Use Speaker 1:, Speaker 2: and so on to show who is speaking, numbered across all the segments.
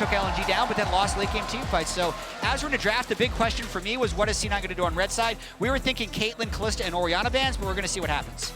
Speaker 1: took LNG down, but then lost late game team fights. So as we're in a draft, the big question for me was what is C9 going to do on red side? We were thinking Caitlyn, Kalista, and Orianna bans, but we're going to see what happens.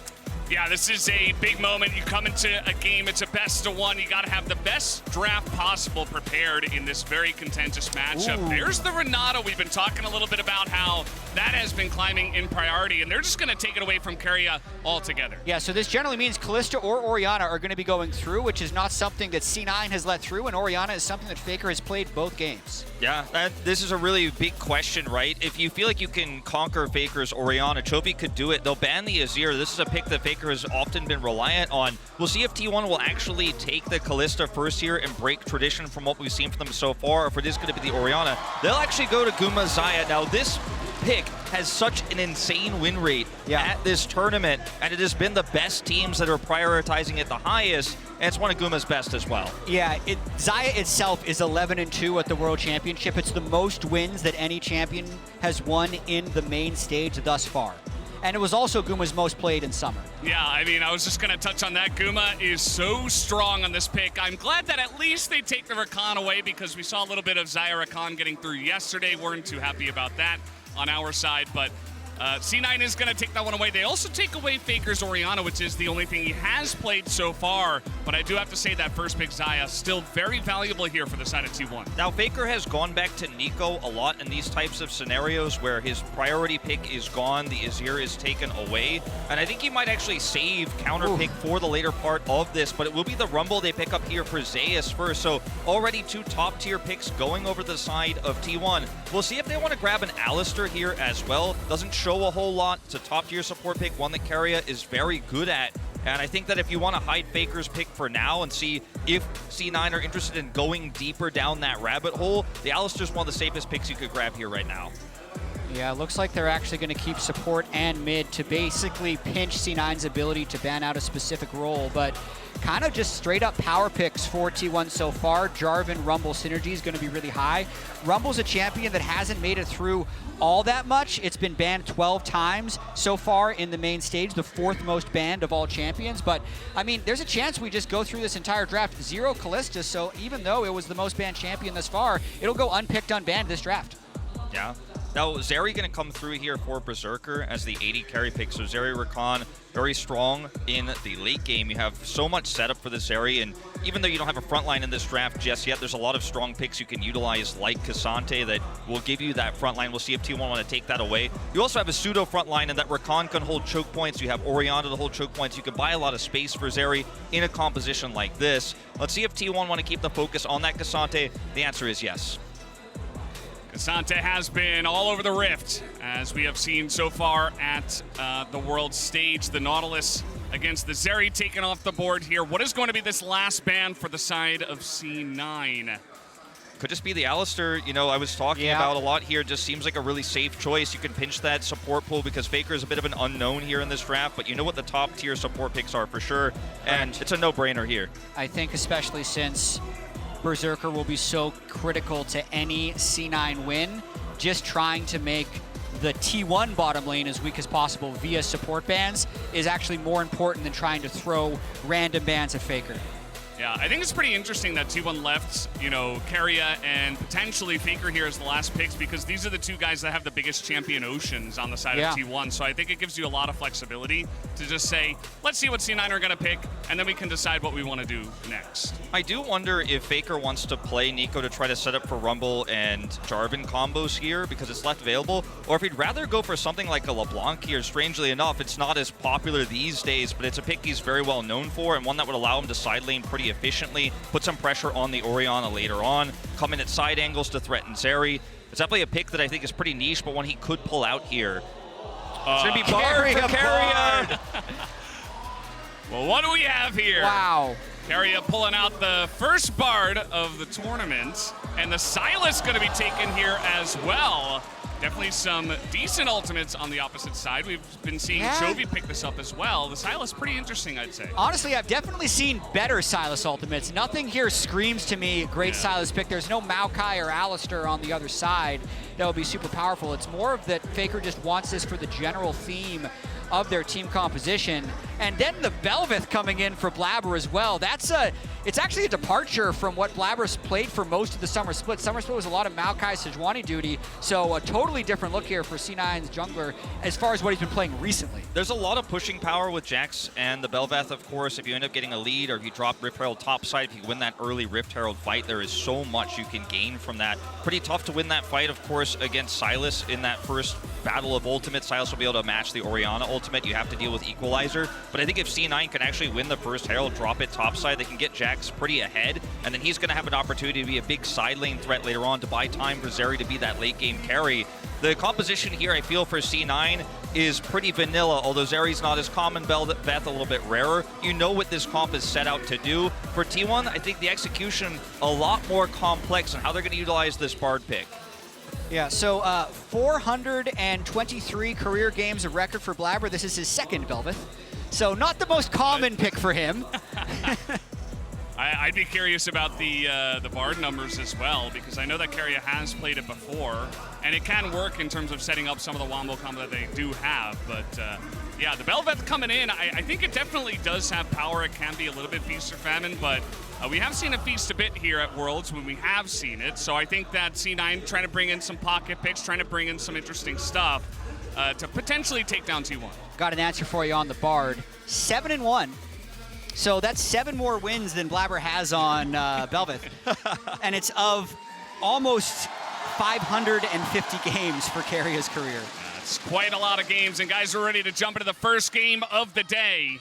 Speaker 2: Yeah, this is a big moment. You come into a game, it's a best of one. You got to have the best draft possible prepared in this very contentious matchup. Ooh. There's the Renata. We've been talking a little bit about how that has been climbing in priority, and they're just going to take it away from Keria altogether.
Speaker 1: Yeah, so this generally means Kalista or Orianna are going to be going through, which is not something that C9 has let through, and Orianna is something that Faker has played both games.
Speaker 3: Yeah, this is a really big question, right? If you feel like you can conquer Faker's Orianna, Chovy could do it. They'll ban the Azir. This is a pick that Faker has often been reliant on. We'll see if T1 will actually take the Kalista first here and break tradition from what we've seen from them so far, or if it is going to be the Orianna. They'll actually go to Guma Xayah. Now, this pick has such an insane win rate at this tournament, and it has been the best teams that are prioritizing it the highest, and it's one of Guma's best as well.
Speaker 1: Yeah, Xayah itself is 11-2 at the World Championship. It's the most wins that any champion has won in the main stage thus far. And it was also Guma's most played in summer.
Speaker 2: Yeah, I mean, I was just going to touch on that. Guma is so strong on this pick. I'm glad that at least they take the Rakan away, because we saw a little bit of Xayah Rakan getting through yesterday. Weren't too happy about that on our side, but C9 is going to take that one away. They also take away Faker's Orianna, which is the only thing he has played so far, but I do have to say that first pick, Xayah, still very valuable here for the side of T1.
Speaker 3: Now, Faker has gone back to Nico a lot in these types of scenarios where his priority pick is gone, the Azir is taken away, and I think he might actually save counter pick for the later part of this, but it will be the Rumble they pick up here for Zeus first, so already two top-tier picks going over the side of T1. We'll see if they want to grab an Alistar here as well. Doesn't show a whole lot. It's a top-tier support pick, one that Keria is very good at. And I think that if you want to hide Faker's pick for now and see if C9 are interested in going deeper down that rabbit hole, the Alistar's one of the safest picks you could grab here right now.
Speaker 1: Yeah, it looks like they're actually going to keep support and mid to basically pinch C9's ability to ban out a specific role, but kind of just straight up power picks for T1 so far. Jarvan Rumble synergy is going to be really high. Rumble's a champion that hasn't made it through all that much. It's been banned 12 times so far in the main stage, the fourth most banned of all champions. But, I mean, there's a chance we just go through this entire draft 0 Kalista, so even though it was the most banned champion thus far, it'll go unpicked, unbanned this draft.
Speaker 3: Yeah. Now, Zeri going to come through here for Berserker as the 80 carry pick. So Zeri Rakan, very strong in the late game. You have so much setup for this Zeri, and even though you don't have a front line in this draft just yet, there's a lot of strong picks you can utilize, like Cassante, that will give you that front line. We'll see if T1 want to take that away. You also have a pseudo front line, and that Rakan can hold choke points. You have Orianna to hold choke points. You can buy a lot of space for Zeri in a composition like this. Let's see if T1 want to keep the focus on that Cassante. The answer is yes.
Speaker 2: Cassante has been all over the Rift, as we have seen so far at the world stage. The Nautilus against the Zeri taken off the board here. What is going to be this last ban for the side of C9?
Speaker 3: Could just be the Alistar, you know, I was talking about a lot here. Just seems like a really safe choice. You can pinch that support pool because Faker is a bit of an unknown here in this draft, but you know what the top tier support picks are for sure, and it's a no-brainer here.
Speaker 1: I think especially since Berserker will be so critical to any C9 win, just trying to make the T1 bottom lane as weak as possible via support bans is actually more important than trying to throw random bans at Faker.
Speaker 2: Yeah, I think it's pretty interesting that T1 left, you know, Keria and potentially Faker here as the last picks, because these are the two guys that have the biggest champion oceans on the side of T1. So I think it gives you a lot of flexibility to just say, let's see what C9 are going to pick, and then we can decide what we want to do next.
Speaker 3: I do wonder if Faker wants to play Nico to try to set up for Rumble and Jarvan combos here because it's left available, or if he'd rather go for something like a LeBlanc here. Strangely enough, it's not as popular these days, but it's a pick he's very well known for, and one that would allow him to side lane pretty efficiently, put some pressure on the Orianna later on, come in at side angles to threaten Zeri. It's definitely a pick that I think is pretty niche, but one he could pull out here. It's going to be Bard for Keria.
Speaker 2: Well, what do we have here?
Speaker 1: Wow.
Speaker 2: Keria pulling out the first Bard of the tournament, and the Sylas going to be taken here as well. Definitely some decent ultimates on the opposite side. We've been seeing Chovy pick this up as well. The Sylas pretty interesting, I'd say.
Speaker 1: Honestly, I've definitely seen better Sylas ultimates. Nothing here screams to me great Sylas pick. There's no Maokai or Alistar on the other side that would be super powerful. It's more of that Faker just wants this for the general theme of their team composition. And then the Belveth coming in for Blabber as well. It's actually a departure from what Blabber's played for most of the Summer Split. Summer Split was a lot of Maokai Sejuani duty, so a totally different look here for C9's jungler as far as what he's been playing recently.
Speaker 3: There's a lot of pushing power with Jax and the Belveth, of course. If you end up getting a lead or if you drop Rift Herald topside, if you win that early Rift Herald fight, there is so much you can gain from that. Pretty tough to win that fight, of course, against Sylas in that first battle of ultimate. Sylas will be able to match the Orianna ultimate. You have to deal with Equalizer. But I think if C9 can actually win the first Herald, drop it topside, they can get Jax pretty ahead, and then he's going to have an opportunity to be a big side lane threat later on to buy time for Zeri to be that late game carry. The composition here, I feel, for C9 is pretty vanilla, although Zeri's not as common, Belveth a little bit rarer. You know what this comp is set out to do. For T1, I think the execution a lot more complex on how they're going to utilize this Bard pick.
Speaker 1: Yeah, so 423 career games of record for Blabber. This is his second Belveth. So not the most common pick for him.
Speaker 2: I'd be curious about the Bard numbers as well, because I know that Keria has played it before, and it can work in terms of setting up some of the wombo combo that they do have. But yeah, the Belveth coming in, I think it definitely does have power. It can be a little bit feast or famine, but we have seen it feast a bit here at Worlds when we have seen it. So I think that C9 trying to bring in some pocket picks, trying to bring in some interesting stuff to potentially take down T1.
Speaker 1: Got an answer for you on the Bard. 7-1. So that's 7 more wins than Blabber has on Belveth. And it's of almost 550 games for Keria's career.
Speaker 2: That's quite a lot of games, and guys, we're ready to jump into the first game of the day.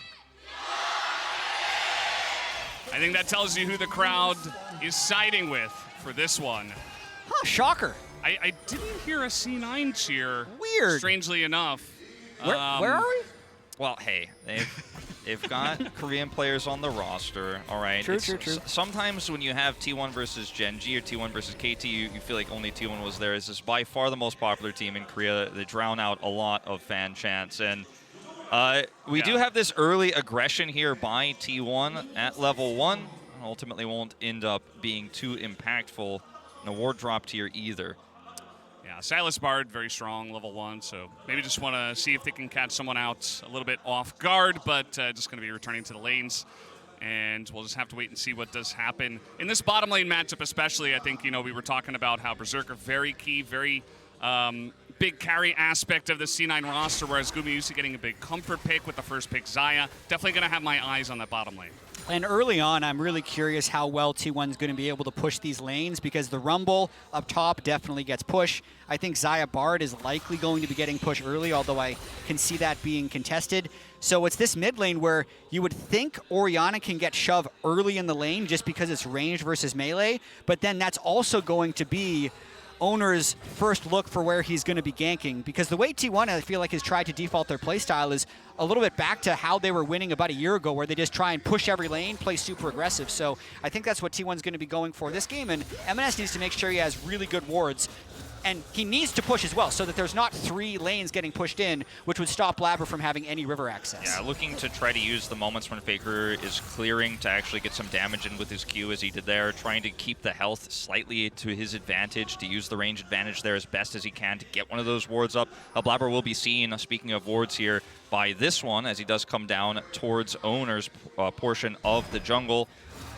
Speaker 2: I think that tells you who the crowd is siding with for this one.
Speaker 1: Huh, shocker.
Speaker 2: I didn't hear a C9 cheer.
Speaker 1: Weird.
Speaker 2: Strangely enough.
Speaker 1: Where are we?
Speaker 3: Well, hey, they've got Korean players on the roster, all right?
Speaker 1: True.
Speaker 3: Sometimes when you have T1 versus Gen G or T1 versus KT, you feel like only T1 was there. This is by far the most popular team in Korea. They drown out a lot of fan chants. And we do have this early aggression here by T1 at level 1. Ultimately won't end up being too impactful in a ward drop tier either.
Speaker 2: Yeah, Sylas Bard, very strong, level 1, so maybe just want to see if they can catch someone out a little bit off guard, but just going to be returning to the lanes, and we'll just have to wait and see what does happen. In this bottom lane matchup especially, I think, we were talking about how Berserker, very key, very big carry aspect of the C9 roster, whereas Gumi used to getting a big comfort pick with the first pick, Xayah. Definitely going to have my eyes on that bottom lane.
Speaker 1: And early on, I'm really curious how well T1's going to be able to push these lanes, because the Rumble up top definitely gets push. I think Xayah Bard is likely going to be getting pushed early, although I can see that being contested. So it's this mid lane where you would think Orianna can get shoved early in the lane just because it's range versus melee, but then that's also going to be Owner's first look for where he's going to be ganking, because the way T1, I feel like, has tried to default their playstyle is a little bit back to how they were winning about a year ago, where they just try and push every lane, play super aggressive. So I think that's what T1's going to be going for this game, and MNS needs to make sure he has really good wards, and he needs to push as well, so that there's not 3 lanes getting pushed in, which would stop Blabber from having any river access.
Speaker 3: Yeah, looking to try to use the moments when Faker is clearing to actually get some damage in with his Q, as he did there, trying to keep the health slightly to his advantage, to use the range advantage there as best as he can to get one of those wards up. Blabber will be seen, speaking of wards here, by this one, as he does come down towards Owner's portion of the jungle.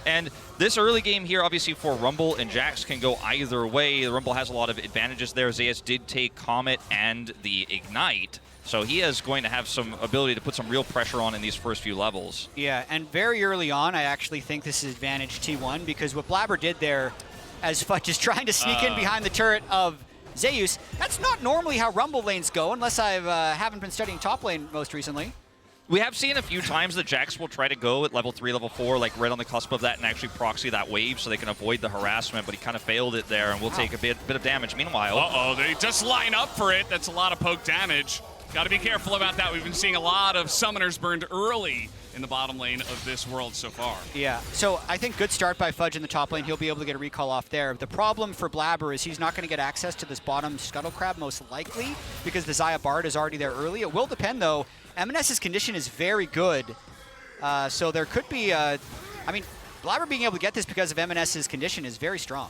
Speaker 3: And this early game here, obviously, for Rumble and Jax can go either way. The Rumble has a lot of advantages there. Zayas did take Comet and the Ignite, so he is going to have some ability to put some real pressure on in these first few levels.
Speaker 1: Yeah, and very early on, I actually think this is advantage T1, because what Blabber did there, as Fudge is trying to sneak in behind the turret of Zeus, that's not normally how Rumble lanes go, unless I haven't been studying top lane most recently.
Speaker 3: We have seen a few times that Jax will try to go at level 3, level 4, like right on the cusp of that, and actually proxy that wave so they can avoid the harassment, but he kind of failed it there, and will take a bit of damage. Meanwhile...
Speaker 2: Uh-oh, they just line up for it. That's a lot of poke damage. Got to be careful about that. We've been seeing a lot of summoners burned early in the bottom lane of this world so far. Yeah,
Speaker 1: so I think good start by Fudge in the top lane. He'll be able to get a recall off there. The problem for Blabber is he's not going to get access to this bottom Scuttle Crab, most likely, because the Xayah Bard is already there early. It will depend, though. MNS's condition is very good, so there could be, I mean, Blabber being able to get this because of MNS's condition is very strong.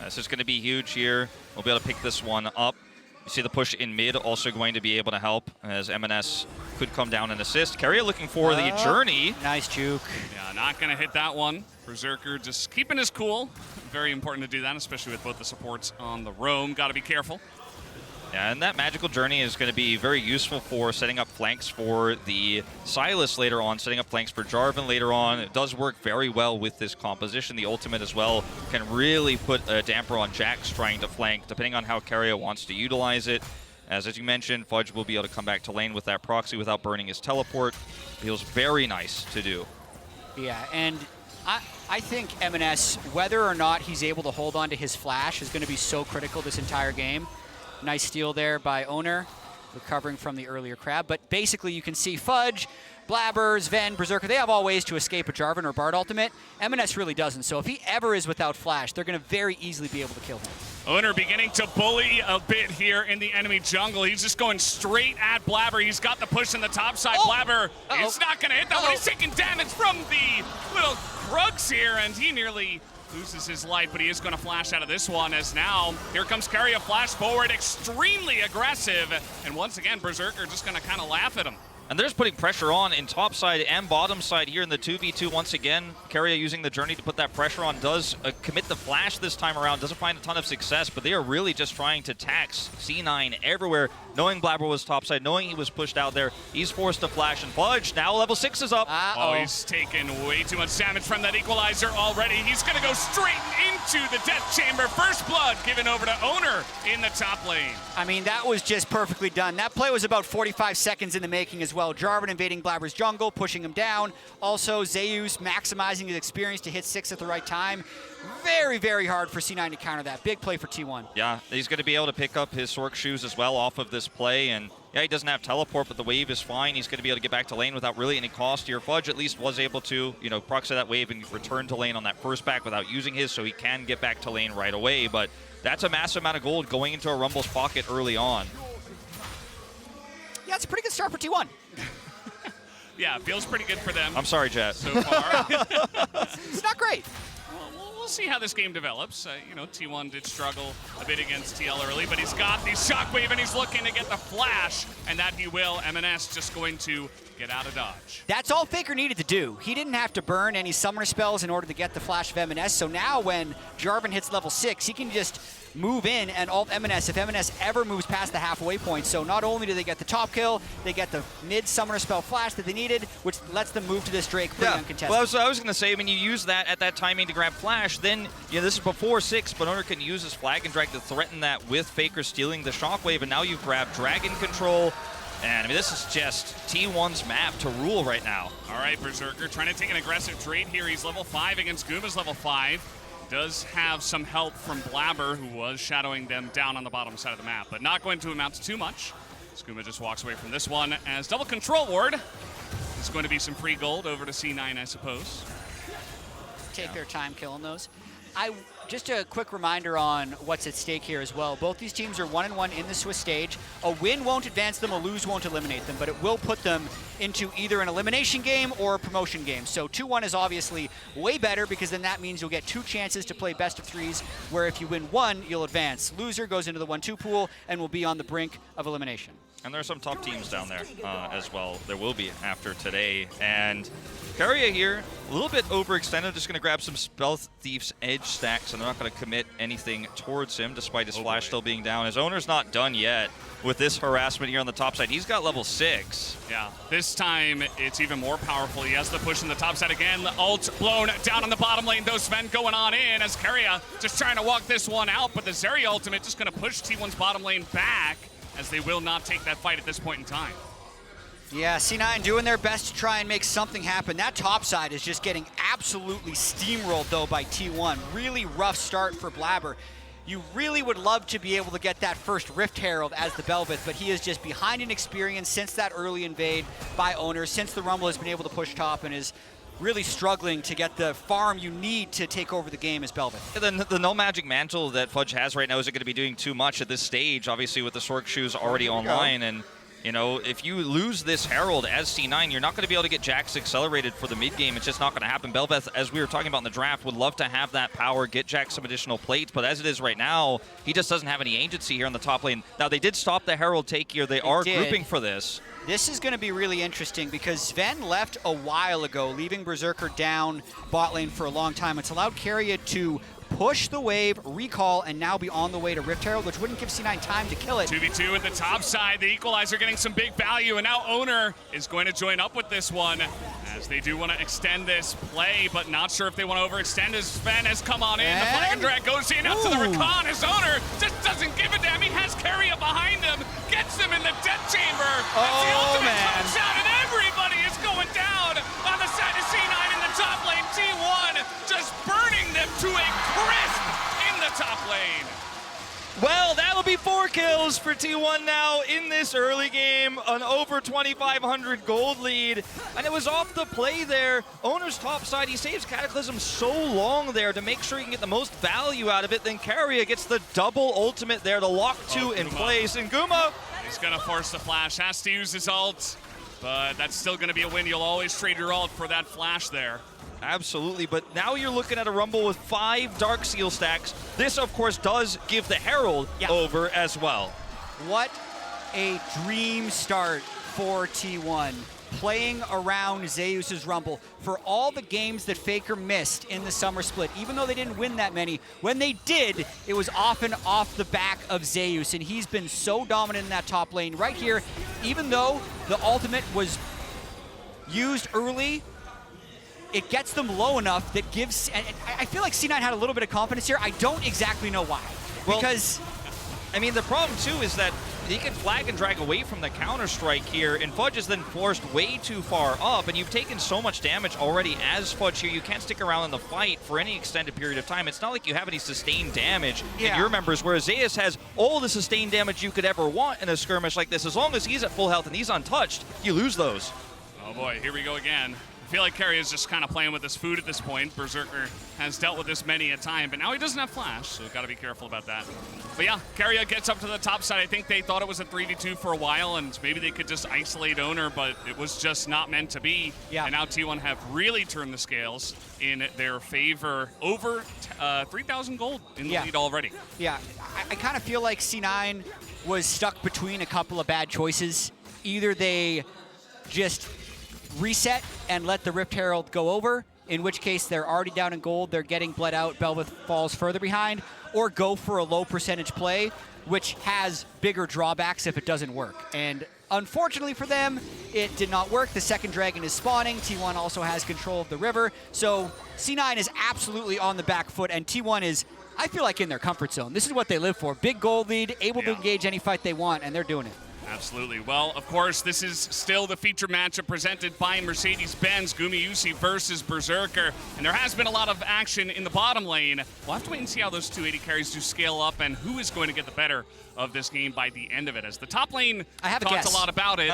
Speaker 3: This is going to be huge here. We'll be able to pick this one up. You see the push in mid also going to be able to help, as M&S could come down and assist. Keria looking for the journey.
Speaker 1: Nice juke.
Speaker 2: Yeah, not going to hit that one. Berserker just keeping his cool. Very important to do that, especially with both the supports on the roam. Got to be careful.
Speaker 3: Yeah, and that magical journey is going to be very useful for setting up flanks for the Sylas later on, setting up flanks for Jarvan later on. It does work very well with this composition. The ultimate as well can really put a damper on Jax trying to flank, depending on how Keria wants to utilize it. As you mentioned, Fudge will be able to come back to lane with that proxy without burning his teleport. Feels very nice to do.
Speaker 1: Yeah, and I think M&S, whether or not he's able to hold on to his flash, is going to be so critical this entire game. Nice steal there by Owner, recovering from the earlier crab. But basically, you can see Fudge, Blabber, Sven, Berserker, they have all ways to escape a Jarvan or Bard ultimate. M&S really doesn't. So if he ever is without flash, they're going to very easily be able to kill him.
Speaker 2: Owner beginning to bully a bit here in the enemy jungle. He's just going straight at Blabber. He's got the push in the top side. Blabber is not going to hit that one. He's taking damage from the little Krugs here, and he nearly loses his life, but he is going to flash out of this one, as now here comes Keria, flash forward, extremely aggressive, and once again Berserker just going to kind of laugh at him.
Speaker 3: And they're just putting pressure on in top side and bottom side here in the 2v2 once again. Keria using the journey to put that pressure on, does commit the flash this time around, doesn't find a ton of success, but they are really just trying to tax C9 everywhere. Knowing Blabber was topside, knowing he was pushed out there, he's forced to flash, and Fudge, now level 6 is up.
Speaker 2: Oh, he's taken way too much damage from that equalizer already. He's going to go straight into the death chamber. First blood given over to Owner in the top lane.
Speaker 1: I mean, that was just perfectly done. That play was about 45 seconds in the making as well. Jarvan invading Blabber's jungle, pushing him down. Also, Zeus maximizing his experience to hit 6 at the right time. Very, very hard for C9 to counter that. Big play for T1.
Speaker 3: Yeah, he's going to be able to pick up his Sork shoes as well off of this play, and yeah, he doesn't have teleport, but the wave is fine. He's going to be able to get back to lane without really any cost here. Fudge at least was able to, proxy that wave and return to lane on that first back without using his, so he can get back to lane right away, but that's a massive amount of gold going into a Rumble's pocket early on.
Speaker 1: Yeah, it's a pretty good start for T1.
Speaker 2: Yeah, feels pretty good for them.
Speaker 3: I'm sorry, Jet.
Speaker 2: So far.
Speaker 1: It's not great.
Speaker 2: We'll see how this game develops. T1 did struggle a bit against TL early, but he's got the shockwave and he's looking to get the flash, and that he will. M&S just going to get out of dodge.
Speaker 1: That's all Faker needed to do. He didn't have to burn any summoner spells in order to get the flash of M&S, so now when Jarvan hits level 6, he can just move in and ult M&S if M&S ever moves past the halfway point. So not only do they get the top kill, they get the mid summoner spell flash that they needed, which lets them move to this Drake pretty uncontested.
Speaker 3: Well, I was going to say, when you use that at that timing to grab flash, then this is before 6, but Owner can use his flag and drag to threaten that with Faker stealing the shockwave, and now you've grabbed Dragon Control. And I mean, this is just T1's map to rule right now.
Speaker 2: All right, Berserker trying to take an aggressive trade here. He's level 5 against Guma's level 5. Does have some help from Blabber, who was shadowing them down on the bottom side of the map, but not going to amount to too much. Skooma just walks away from this one as double control ward. It's going to be some free gold over to C9, I suppose.
Speaker 1: Take their time killing those. Just a quick reminder on what's at stake here as well. Both these teams are 1-1 in the Swiss stage. A win won't advance them, a lose won't eliminate them, but it will put them into either an elimination game or a promotion game. So 2-1 is obviously way better, because then that means you'll get 2 chances to play best of 3s, where if you win 1, you'll advance. Loser goes into the 1-2 pool and will be on the brink of elimination.
Speaker 3: And there are some top teams down there as well. There will be after today. And Keria here, a little bit overextended, just going to grab some Stealth Thief's Edge stacks, and they're not going to commit anything towards him, despite his flash still being down. His Owner's not done yet with this harassment here on the top side. He's got level 6.
Speaker 2: Yeah, this time it's even more powerful. He has the push in the top side again. The ult blown down on the bottom lane. Those Sven going on in as Keria just trying to walk this one out, but the Zeri ultimate just going to push T1's bottom lane back, as they will not take that fight at this point in time.
Speaker 1: Yeah, C9 doing their best to try and make something happen. That top side is just getting absolutely steamrolled, though, by T1. Really rough start for Blabber. You really would love to be able to get that first Rift Herald as the Belveth, but he is just behind in experience since that early invade by Owner, since the Rumble has been able to push top, and is really struggling to get the farm you need to take over the game as Belveth.
Speaker 3: The no magic mantle that Fudge has right now isn't going to be doing too much at this stage, obviously with the Sork shoes already online, and You know, if you lose this Herald as C9, you're not going to be able to get Jax accelerated for the mid game. It's just not going to happen. Belveth, as we were talking about in the draft, would love to have that power, get Jax some additional plates, but as it is right now, he just doesn't have any agency here on the top lane. Now, they did stop the Herald take here. They are grouping for this.
Speaker 1: This is going to be really interesting because Sven left a while ago, leaving Berserker down bot lane for a long time. It's allowed Keria to push the wave, recall, and now be on the way to Rift Herald, which wouldn't give C9 time to kill it.
Speaker 2: 2v2 at the top side. The Equalizer getting some big value, and now Owner is going to join up with this one as they do want to extend this play, but not sure if they want to overextend as Sven has come on in. The Flag and Drag goes in out to the Rakan. His Owner just doesn't give a damn. He has Keria behind him, gets him in the death chamber. As the ultimate comes out, and everybody is going down on the side of C9 in the top lane. T1 just burning them to a crisp in the top lane.
Speaker 3: Well, that'll be 4 kills for T1 now in this early game, an over 2,500 gold lead, and it was off the play there. Owner's top side, he saves Cataclysm so long there to make sure he can get the most value out of it. Then Keria gets the double ultimate there to lock 2 in place, and Guma,
Speaker 2: he's gonna force the flash, has to use his ult, but that's still gonna be a win. You'll always trade your ult for that flash there.
Speaker 3: absolutely, but now you're looking at a Rumble with 5 Dark Seal stacks. This, of course, does give the Herald over as well.
Speaker 1: What a dream start for T1. Playing around Zeus's Rumble. For all the games that Faker missed in the summer split, even though they didn't win that many, when they did, it was often off the back of Zeus, and he's been so dominant in that top lane. Right here, even though the ultimate was used early, it gets them low enough that gives, and I feel like C9 had a little bit of confidence here. I don't exactly know why.
Speaker 3: Well,
Speaker 1: because,
Speaker 3: I mean, the problem too is that he can flag and drag away from the counter-strike here, and Fudge is then forced way too far up, and you've taken so much damage already as Fudge here. You can't stick around in the fight for any extended period of time. It's not like you have any sustained damage in your members, whereas Zeus has all the sustained damage you could ever want in a skirmish like this. As long as he's at full health and he's untouched, you lose those.
Speaker 2: Oh boy, here we go again. I feel like Keria is just kind of playing with his food at this point. Berserker has dealt with this many a time, but now he doesn't have flash, so got to be careful about that. But yeah, Keria gets up to the top side. I think they thought it was a 3v2 for a while, and maybe they could just isolate Owner, but it was just not meant to be. Yeah. And now T1 have really turned the scales in their favor. Over 3,000 gold in the lead already. Yeah,
Speaker 1: I kind of feel like C9 was stuck between a couple of bad choices. Either they just reset and let the Rift Herald go over, in which case they're already down in gold, they're getting bled out, Belveth falls further behind, or go for a low percentage play, which has bigger drawbacks if it doesn't work. And unfortunately for them, it did not work. The second dragon is spawning. T1 also has control of the river. So C9 is absolutely on the back foot, and T1 is, I feel like, in their comfort zone. This is what they live for. Big gold lead, able to engage any fight they want, and they're doing it.
Speaker 2: Absolutely. Well, of course, this is still the feature matchup presented by Mercedes-Benz, Gumayusi versus Berserker, and there has been a lot of action in the bottom lane. We'll have to wait and see how those two AD carries do scale up and who is going to get the better of this game by the end of it. As the top lane talked a lot about it.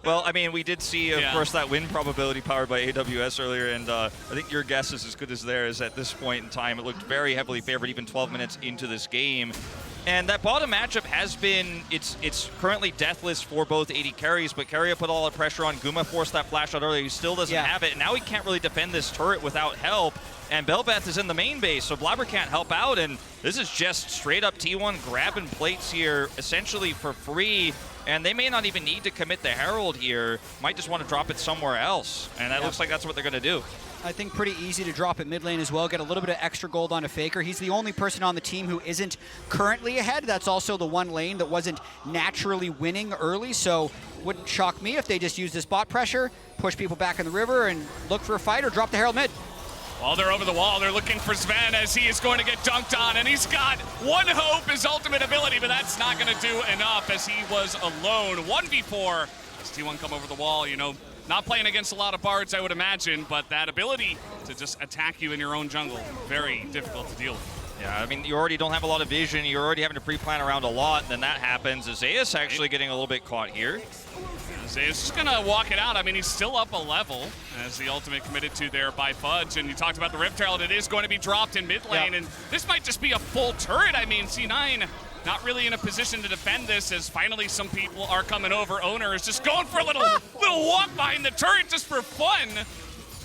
Speaker 3: Well, I mean, we did see, of course, that win probability powered by AWS earlier, and I think your guess is as good as theirs at this point in time. It looked very heavily favored even 12 minutes into this game. And that bottom matchup has been, it's currently deathless for both AD carries, but Keria put all the pressure on. Guma forced that flash out earlier. He still doesn't have it, and now he can't really defend this turret without help. And Belveth is in the main base, so Blabber can't help out, and this is just straight up T1 grabbing plates here, essentially for free. And they may not even need to commit the Herald here. Might just want to drop it somewhere else, and that looks like that's what they're going to do.
Speaker 1: I think pretty easy to drop at mid lane as well, get a little bit of extra gold onto Faker. He's the only person on the team who isn't currently ahead. That's also the one lane that wasn't naturally winning early, so wouldn't shock me if they just use this bot pressure, push people back in the river, and look for a fight or drop the Herald mid.
Speaker 2: While they're over the wall, they're looking for Sven as he is going to get dunked on, and he's got one hope, his ultimate ability, but that's not going to do enough as he was alone. 1v4 as T1 come over the wall, you know, not playing against a lot of bards, I would imagine, but that ability to just attack you in your own jungle, very difficult to deal with.
Speaker 3: Yeah, I mean, you already don't have a lot of vision. You're already having to pre-plan around a lot, and then that happens. Zeus actually getting a little bit caught here.
Speaker 2: Zeus is going to walk it out. I mean, he's still up a level as the ultimate committed to there by Fudge. And you talked about the Rift Herald. It is going to be dropped in mid lane. And this might just be a full turret. I mean, C9 not really in a position to defend this as finally some people are coming over. Owner is just going for a little walk behind the turret just for fun.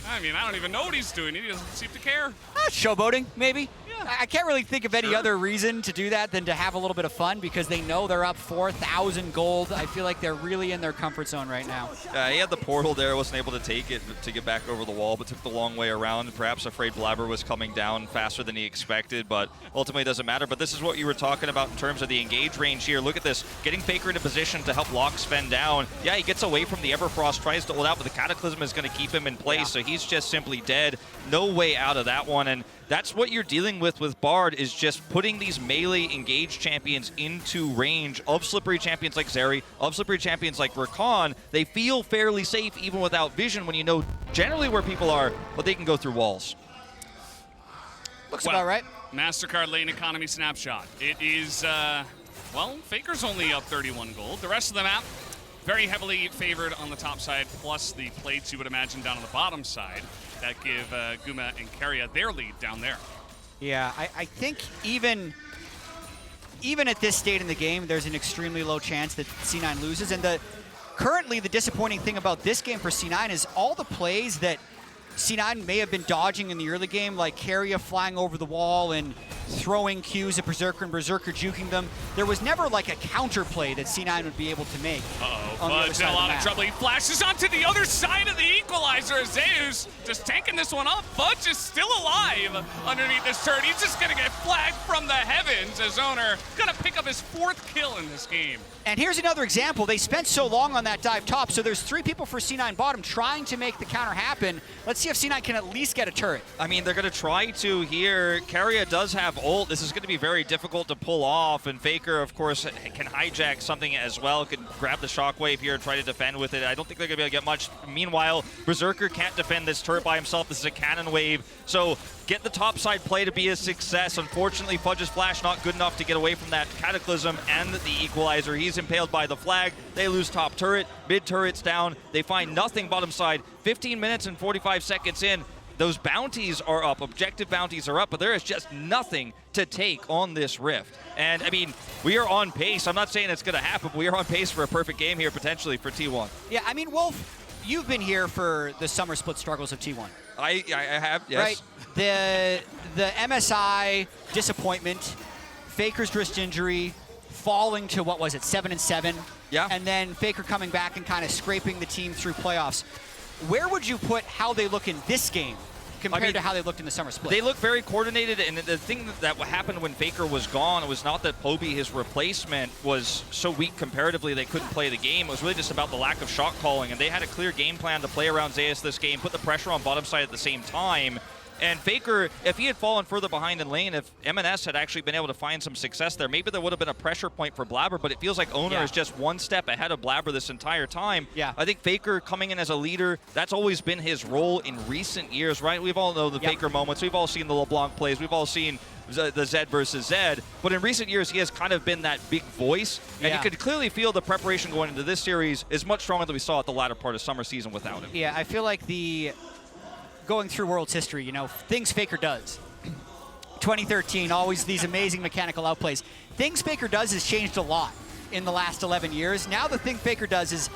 Speaker 2: I mean, I don't even know what he's doing. He doesn't seem to care.
Speaker 1: Showboating, maybe.
Speaker 2: Yeah.
Speaker 1: I can't really think of any other reason to do that than to have a little bit of fun because they know they're up 4,000 gold. I feel like they're really in their comfort zone right now.
Speaker 3: He had the portal there, wasn't able to take it to get back over the wall, but took the long way around. Perhaps afraid Blabber was coming down faster than he expected, but ultimately it doesn't matter. But this is what you were talking about in terms of the engage range here. Look at this, getting Faker into position to help lock Sven down. Yeah, he gets away from the Everfrost, tries to hold out, but the Cataclysm is going to keep him in place, so he's just simply dead. No way out of that one, and that's what you're dealing with Bard, is just putting these melee engaged champions into range of slippery champions like Zeri, of slippery champions like Rakan. They feel fairly safe even without vision when you know generally where people are, but they can go through walls.
Speaker 1: Looks about right.
Speaker 2: MasterCard lane economy snapshot. It is, well, Faker's only up 31 gold. The rest of the map, very heavily favored on the top side, plus the plates you would imagine down on the bottom side that give Guma and Keria their lead down there.
Speaker 1: Yeah, I think even at this state in the game, there's an extremely low chance that C9 loses. And currently the disappointing thing about this game for C9 is all the plays that C9 may have been dodging in the early game, like Keria flying over the wall and throwing Qs at Berserker and Berserker juking them. There was never like a counter play that C9 would be able to make.
Speaker 2: Fudge in a lot of trouble. He flashes onto the other side of the equalizer. Zeus just tanking this one up. Fudge is still alive underneath this turret. He's just gonna get flagged from the heavens as Owner gonna pick up his 4th kill in this game.
Speaker 1: And here's another example. They spent so long on that dive top, so there's 3 people for C9 bottom trying to make the counter happen. Let's see if C9 can at least get a turret.
Speaker 3: I mean, they're going to try to here. Keria does have ult. This is going to be very difficult to pull off, and Faker, of course, can hijack something as well, can grab the shockwave here and try to defend with it. I don't think they're going to be able to get much. Meanwhile, Berserker can't defend this turret by himself. This is a cannon wave, so get the topside play to be a success. Unfortunately, Fudge's flash not good enough to get away from that Cataclysm and the equalizer. He's impaled by the flag. They lose top turret, mid turret's down. They find nothing bottom side. 15 minutes and 45 seconds in. Those bounties are up, objective bounties are up, but there is just nothing to take on this Rift. And I mean, we are on pace. I'm not saying it's going to happen, but we are on pace for a perfect game here potentially for T1.
Speaker 1: Yeah, I mean, Wolf, you've been here for the summer split struggles of T1.
Speaker 3: I have, yes.
Speaker 1: Right. The MSI disappointment, Faker's wrist injury, falling to, what was it, 7-7?
Speaker 3: Yeah.
Speaker 1: And then Faker coming back and kind of scraping the team through playoffs. Where would you put how they look in this game compared to how they looked in the summer split?
Speaker 3: They look very coordinated, and the thing that happened when Faker was gone, it was not that Poby, his replacement, was so weak comparatively they couldn't play the game. It was really just about the lack of shot calling, and they had a clear game plan to play around Zeus this game, put the pressure on bottom side at the same time. And Faker, if he had fallen further behind in lane, if MNS had actually been able to find some success there, maybe there would have been a pressure point for Blabber, but it feels like Owner is just one step ahead of Blabber this entire time.
Speaker 1: Yeah.
Speaker 3: I think Faker coming in as a leader, that's always been his role in recent years, right? We've all know the Faker moments. We've all seen the LeBlanc plays. We've all seen the Zed versus Zed. But in recent years, he has kind of been that big voice. And you could clearly feel the preparation going into this series is much stronger than we saw at the latter part of summer season without him.
Speaker 1: Yeah, I feel like going through World's history, you know, things Faker does. 2013, always these amazing mechanical outplays. Things Faker does has changed a lot in the last 11 years. Now the thing Faker does is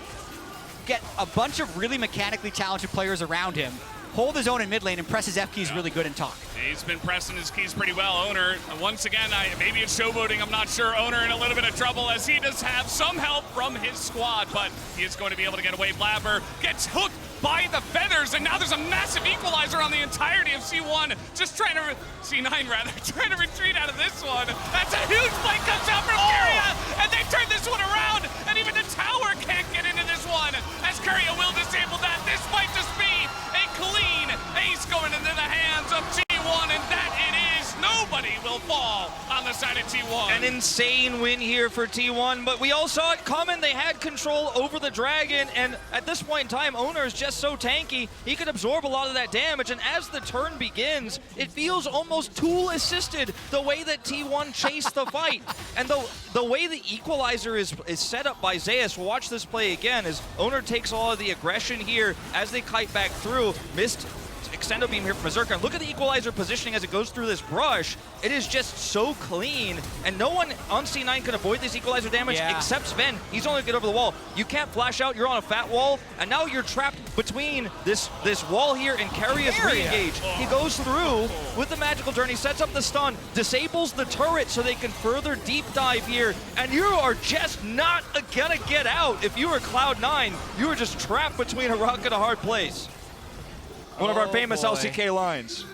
Speaker 1: get a bunch of really mechanically talented players around him, hold his own in mid lane, and press his F keys really good and talk.
Speaker 2: He's been pressing his keys pretty well. Owner, once again, maybe it's showboating, I'm not sure. Owner in a little bit of trouble as he does have some help from his squad, but he is going to be able to get away. Blabber gets hooked by the feathers, and now there's a massive equalizer on the entirety of C1. C9 rather, trying to retreat out of this one. That's a huge play comes out from Keria, and they turn this one around, and even the tower can't get into this one, as Keria will disable that. This might just be a clean ace going into the hands of T1, and that it is. Nobody will fall on the side of T1.
Speaker 3: An insane win here for T1, but we all saw it coming. They had control over the Dragon, and at this point in time, Owner is just so tanky, he could absorb a lot of that damage, and as the turn begins, it feels almost tool-assisted the way that T1 chased the fight. And the way the equalizer is set up by Zeus, we'll watch this play again, as Owner takes all of the aggression here as they kite back through, missed extendo beam here from Berserker. And look at the equalizer positioning as it goes through this brush. It is just so clean, and no one on C9 can avoid this equalizer damage except Sven. He's only get over the wall. You can't flash out, you're on a fat wall, and now you're trapped between this wall here and Carrier's re-engage. He goes through with the magical turn, he sets up the stun, disables the turret so they can further deep dive here, and you are just not gonna get out. If you were Cloud9, you were just trapped between a rock and a hard place. One of our famous LCK lines.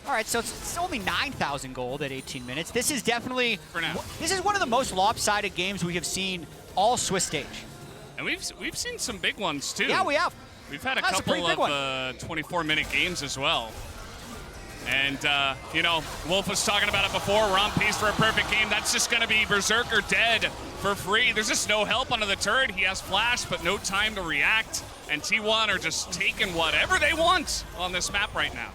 Speaker 1: All right, so it's only 9,000 gold at 18 minutes. This is definitely,
Speaker 2: For now.
Speaker 1: this is one of the most lopsided games we have seen all Swiss stage.
Speaker 2: And we've seen some big ones too.
Speaker 1: Yeah, we have.
Speaker 2: We've had a
Speaker 1: That's a
Speaker 2: couple
Speaker 1: pretty big
Speaker 2: of 24-minute games as well. And, you know, Wolf was talking about it before. We're on pace for a perfect game. That's just going to be Berserker dead for free. There's just no help under the turret. He has flash, but no time to react. And T1 are just taking whatever they want on this map right now.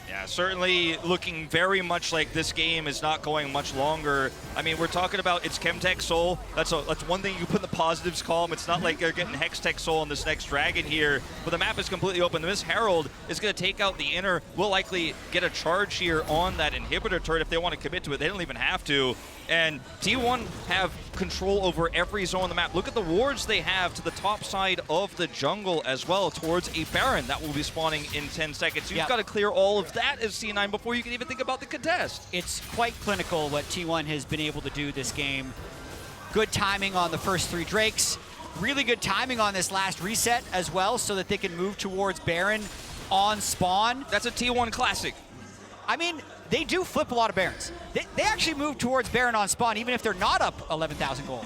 Speaker 3: Yeah, certainly looking very much like this game is not going much longer. I mean, we're talking about it's Chemtech Soul. That's one thing you put in the positives column. It's not like they're getting Hextech Soul on this next Dragon here, but the map is completely open. This Herald is going to take out the inner. Will likely get a charge here on that inhibitor turret if they want to commit to it. They don't even have to. And T1 have control over every zone on the map. Look at the wards they have to the top side of the jungle as well towards a Baron that will be spawning in 10 seconds. You've got to clear all of that as C9 before you can even think about the contest.
Speaker 1: It's quite clinical what T1 has been able to do this game. Good timing on the first 3 Drakes. Really good timing on this last reset as well so that they can move towards Baron on spawn.
Speaker 3: That's a T1 classic.
Speaker 1: I mean, they do flip a lot of Barons. They actually move towards Baron on spawn even if they're not up 11,000 gold.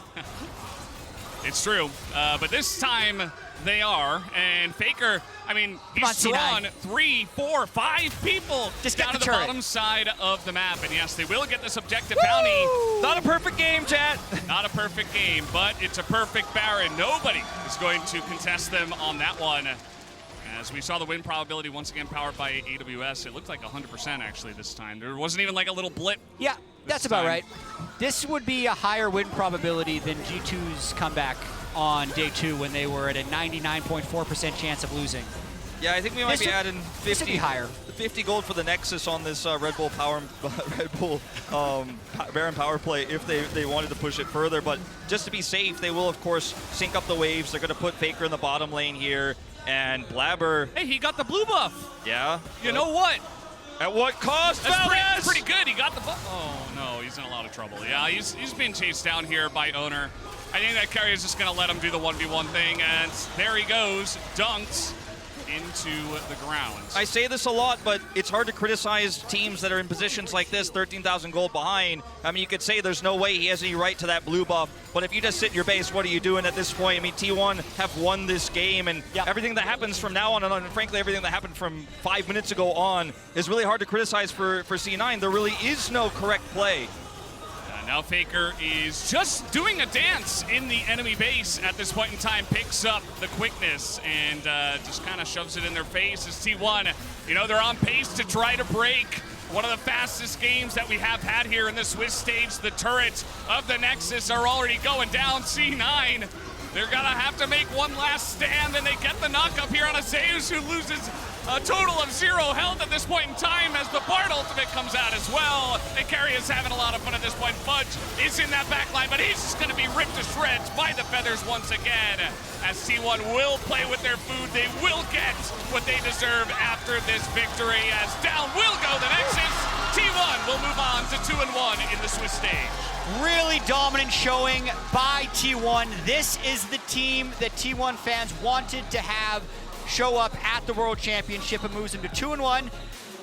Speaker 2: It's true, but this time they are, and Faker, I mean, he's
Speaker 1: on,
Speaker 2: drawn
Speaker 1: C9.
Speaker 2: 3, 4, 5 people
Speaker 1: Just
Speaker 2: down
Speaker 1: get
Speaker 2: to
Speaker 1: the
Speaker 2: the
Speaker 1: turret.
Speaker 2: bottom side of the map, and yes, they will get this objective bounty.
Speaker 3: Not a perfect game, chat.
Speaker 2: Not a perfect game, but it's a perfect Baron. Nobody is going to contest them on that one. As we saw the win probability once again powered by AWS, it looked like 100% actually this time. There wasn't even like a little blip.
Speaker 1: Yeah, that's about
Speaker 2: time.
Speaker 1: right. This would be a higher win probability than G2's comeback on day 2 when they were at a 99.4% chance of losing.
Speaker 3: Yeah, I think we might be adding
Speaker 1: This would be higher.
Speaker 3: 50 gold for the Nexus on this Red Bull Baron power play if they wanted to push it further. But just to be safe, they will of course sync up the waves. They're going to put Faker in the bottom lane here, and Blabber.
Speaker 2: Hey, he got the blue buff.
Speaker 3: Yeah.
Speaker 2: You know what?
Speaker 3: At what cost?
Speaker 2: That's pretty good. He got the buff. Oh no, he's in a lot of trouble. Yeah, he's being chased down here by Owner. I think that carry is just going to let him do the 1v1 thing, and there he goes, dunked into the ground.
Speaker 3: I say this a lot, but it's hard to criticize teams that are in positions like this, 13,000 gold behind. I mean, you could say there's no way he has any right to that blue buff, but if you just sit in your base, what are you doing at this point? I mean, T1 have won this game, and everything that happens from now on, and frankly, everything that happened from 5 minutes ago on is really hard to criticize for C9. There really is no correct play.
Speaker 2: Now Faker is just doing a dance in the enemy base at this point in time, picks up the quickness and just kind of shoves it in their face as T1. You know, they're on pace to try to break one of the fastest games that we have had here in the Swiss stage. The turrets of the Nexus are already going down. C9, they're gonna have to make one last stand, and they get the knock up here on a Zeus who loses a total of 0 health at this point in time as the Bard ultimate comes out as well. And Carry is having a lot of fun at this point. Fudge is in that back line, but he's just going to be ripped to shreds by the feathers once again. As T1 will play with their food, they will get what they deserve after this victory. As down will go the Nexus. T1 will move on to 2-1 in the Swiss stage.
Speaker 1: Really dominant showing by T1. This is the team that T1 fans wanted to have show up at the World Championship and moves them to 2-1.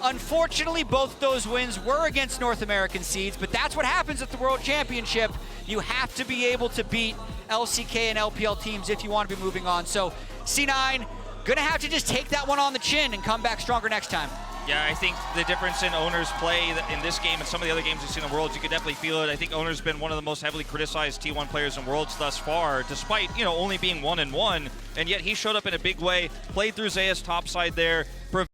Speaker 1: Unfortunately, both those wins were against North American seeds, but that's what happens at the World Championship. You have to be able to beat LCK and LPL teams if you want to be moving on. So C9, gonna have to just take that one on the chin and come back stronger next time.
Speaker 3: Yeah, I think the difference in Owner's play in this game and some of the other games we've seen in Worlds, you could definitely feel it. I think Owner's been one of the most heavily criticized T1 players in Worlds thus far, despite, only being 1-1, and yet he showed up in a big way, played through Zaya's topside there,